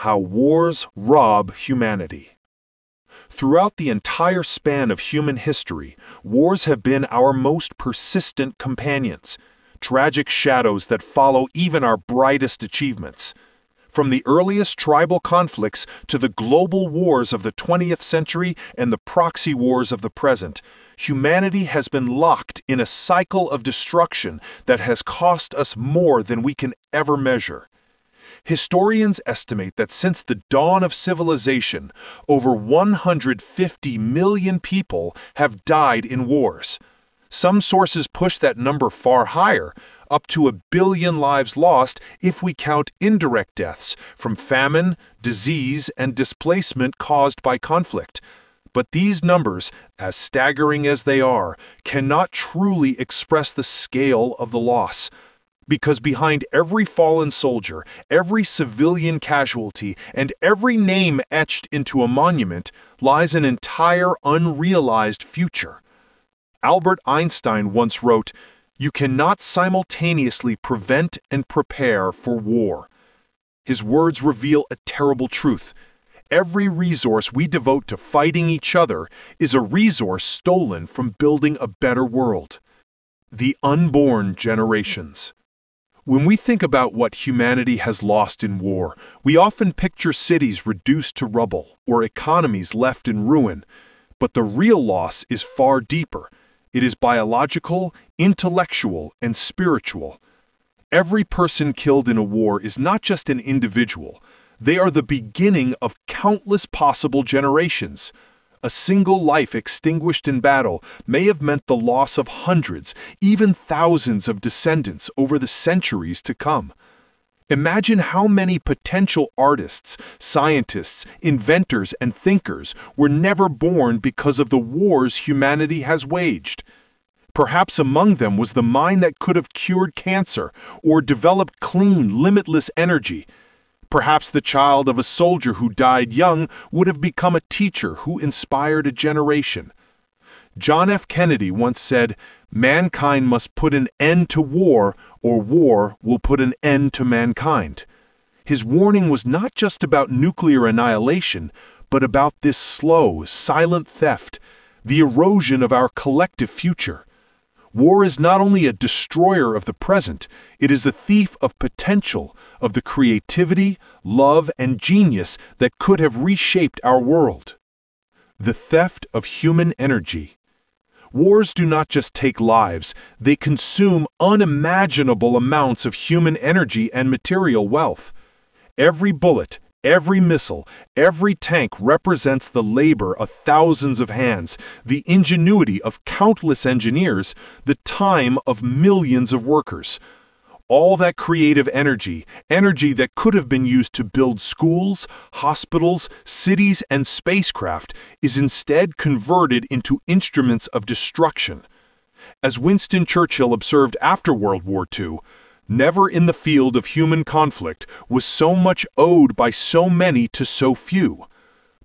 How wars rob humanity. Throughout the entire span of human history, wars have been our most persistent companions, tragic shadows that follow even our brightest achievements. From the earliest tribal conflicts to the global wars of the 20th century and the proxy wars of the present, humanity has been locked in a cycle of destruction that has cost us more than we can ever measure. Historians estimate that since the dawn of civilization, over 150 million people have died in wars. Some sources push that number far higher, up to 1 billion lives lost if we count indirect deaths from famine, disease, and displacement caused by conflict. But these numbers, as staggering as they are, cannot truly express the scale of the loss. Because behind every fallen soldier, every civilian casualty, and every name etched into a monument lies an entire unrealized future. Albert Einstein once wrote, "You cannot simultaneously prevent and prepare for war." His words reveal a terrible truth. Every resource we devote to fighting each other is a resource stolen from building a better world. The unborn generations. When we think about what humanity has lost in war, we often picture cities reduced to rubble or economies left in ruin. But the real loss is far deeper. It is biological, intellectual, and spiritual. Every person killed in a war is not just an individual. They are the beginning of countless possible generations. A single life extinguished in battle may have meant the loss of hundreds, even thousands of descendants over the centuries to come. Imagine how many potential artists, scientists, inventors, and thinkers were never born because of the wars humanity has waged. Perhaps among them was the mind that could have cured cancer or developed clean, limitless energy. Perhaps the child of a soldier who died young would have become a teacher who inspired a generation. John F. Kennedy once said, "Mankind must put an end to war, or war will put an end to mankind." His warning was not just about nuclear annihilation, but about this slow, silent theft, the erosion of our collective future. War is not only a destroyer of the present, it is a thief of potential, of the creativity, love, and genius that could have reshaped our world. The theft of human energy. Wars do not just take lives, they consume unimaginable amounts of human energy and material wealth. Every bullet, every missile, every tank represents the labor of thousands of hands, the ingenuity of countless engineers, the time of millions of workers. All that creative energy that could have been used to build schools, hospitals, cities, and spacecraft, is instead converted into instruments of destruction. As Winston Churchill observed after World War II, "Never in the field of human conflict was so much owed by so many to so few."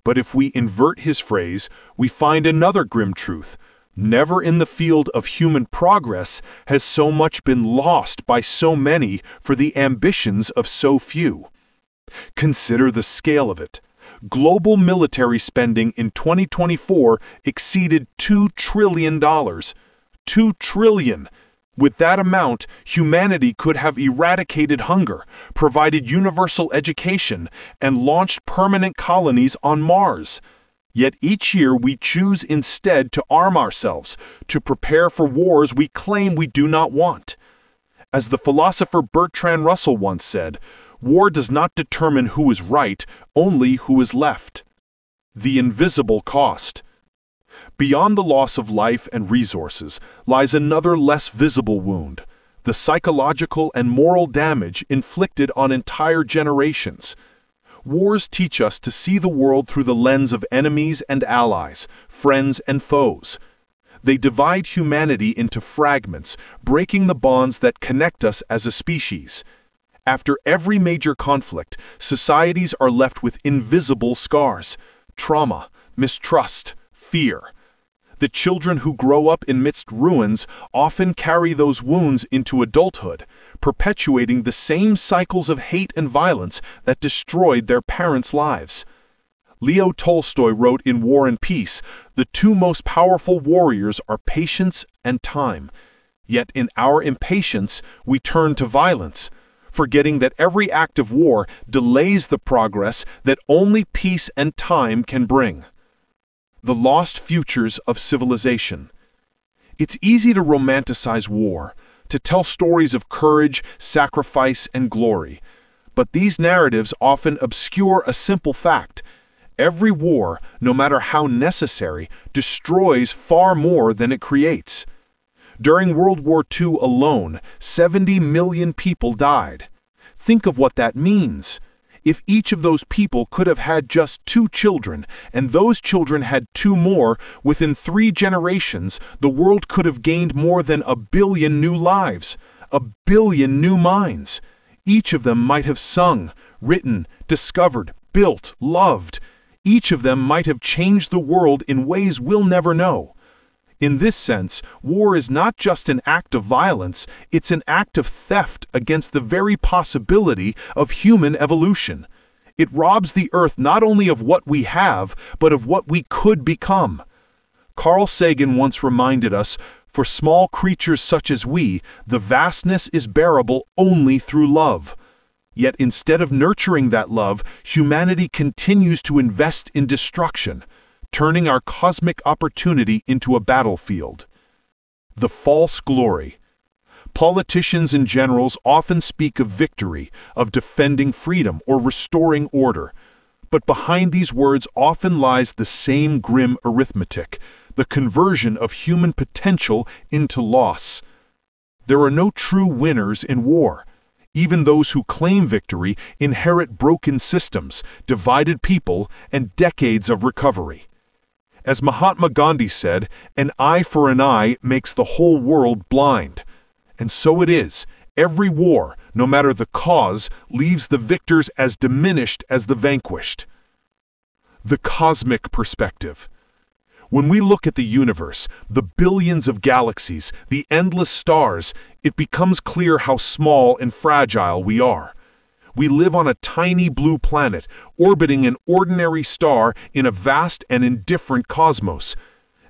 But if we invert his phrase, we find another grim truth. Never in the field of human progress has so much been lost by so many for the ambitions of so few. Consider the scale of it. Global military spending in 2024 exceeded $2 trillion. $2 trillion! With that amount, humanity could have eradicated hunger, provided universal education, and launched permanent colonies on Mars. Yet each year we choose instead to arm ourselves, to prepare for wars we claim we do not want. As the philosopher Bertrand Russell once said, "War does not determine who is right, only who is left." The invisible cost. Beyond the loss of life and resources lies another less visible wound, the psychological and moral damage inflicted on entire generations. Wars teach us to see the world through the lens of enemies and allies, friends and foes. They divide humanity into fragments, breaking the bonds that connect us as a species. After every major conflict, societies are left with invisible scars: trauma, mistrust, fear. The children who grow up amidst ruins often carry those wounds into adulthood, perpetuating the same cycles of hate and violence that destroyed their parents' lives. Leo Tolstoy wrote in War and Peace, "The two most powerful warriors are patience and time. Yet in our impatience, we turn to violence, forgetting that every act of war delays the progress that only peace and time can bring." The lost futures of civilization. It's easy to romanticize war, to tell stories of courage, sacrifice, and glory. But these narratives often obscure a simple fact. Every war, no matter how necessary, destroys far more than it creates. During World War II alone, 70 million people died. Think of what that means. If each of those people could have had just 2 children, and those children had 2 more, within 3 generations, the world could have gained more than 1 billion new lives, 1 billion new minds. Each of them might have sung, written, discovered, built, loved. Each of them might have changed the world in ways we'll never know. In this sense, war is not just an act of violence, it's an act of theft against the very possibility of human evolution. It robs the earth not only of what we have, but of what we could become. Carl Sagan once reminded us, "For small creatures such as we, the vastness is bearable only through love." Yet instead of nurturing that love, humanity continues to invest in destruction, turning our cosmic opportunity into a battlefield. The false glory. Politicians and generals often speak of victory, of defending freedom or restoring order. But behind these words often lies the same grim arithmetic, the conversion of human potential into loss. There are no true winners in war. Even those who claim victory inherit broken systems, divided people, and decades of recovery. As Mahatma Gandhi said, "An eye for an eye makes the whole world blind." And so it is. Every war, no matter the cause, leaves the victors as diminished as the vanquished. The cosmic perspective. When we look at the universe, the billions of galaxies, the endless stars, it becomes clear how small and fragile we are. We live on a tiny blue planet, orbiting an ordinary star in a vast and indifferent cosmos.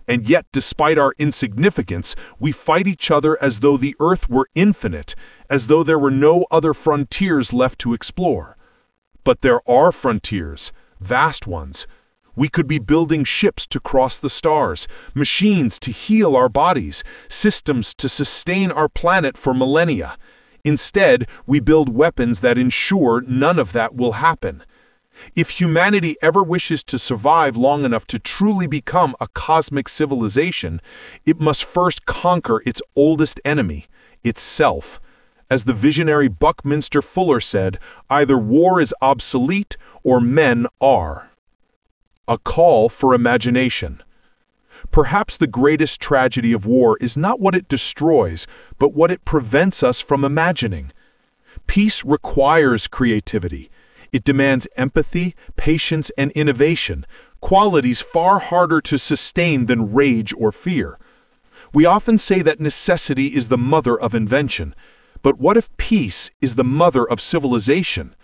And yet, despite our insignificance, we fight each other as though the Earth were infinite, as though there were no other frontiers left to explore. But there are frontiers, vast ones. We could be building ships to cross the stars, machines to heal our bodies, systems to sustain our planet for millennia. Instead, we build weapons that ensure none of that will happen. If humanity ever wishes to survive long enough to truly become a cosmic civilization, it must first conquer its oldest enemy, itself. As the visionary Buckminster Fuller said, either war is obsolete or men are. A call for imagination. Perhaps the greatest tragedy of war is not what it destroys, but what it prevents us from imagining. Peace requires creativity. It demands empathy, patience, and innovation, qualities far harder to sustain than rage or fear. We often say that necessity is the mother of invention, but what if peace is the mother of civilization?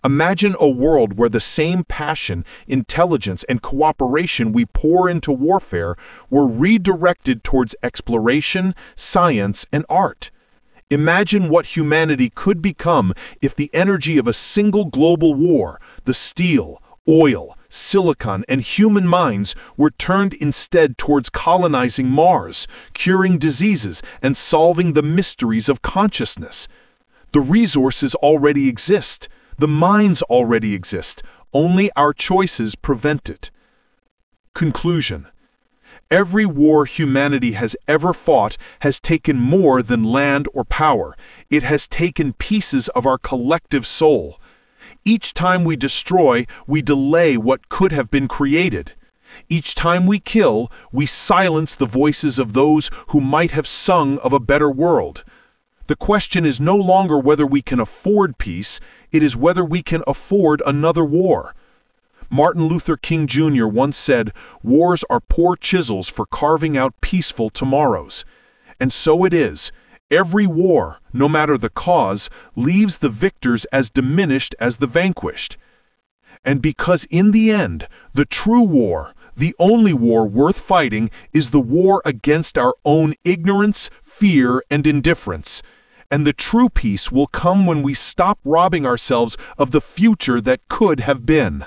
Imagine a world where the same passion, intelligence, and cooperation we pour into warfare were redirected towards exploration, science, and art. Imagine what humanity could become if the energy of a single global war, the steel, oil, silicon, and human minds were turned instead towards colonizing Mars, curing diseases, and solving the mysteries of consciousness. The resources already exist. The minds already exist, only our choices prevent it. Conclusion. Every war humanity has ever fought has taken more than land or power. It has taken pieces of our collective soul. Each time we destroy, we delay what could have been created. Each time we kill, we silence the voices of those who might have sung of a better world. The question is no longer whether we can afford peace, it is whether we can afford another war. Martin Luther King Jr. once said, "Wars are poor chisels for carving out peaceful tomorrows." And so it is. Every war, no matter the cause, leaves the victors as diminished as the vanquished. And because in the end, the true war, the only war worth fighting, is the war against our own ignorance, fear, and indifference. And the true peace will come when we stop robbing ourselves of the future that could have been.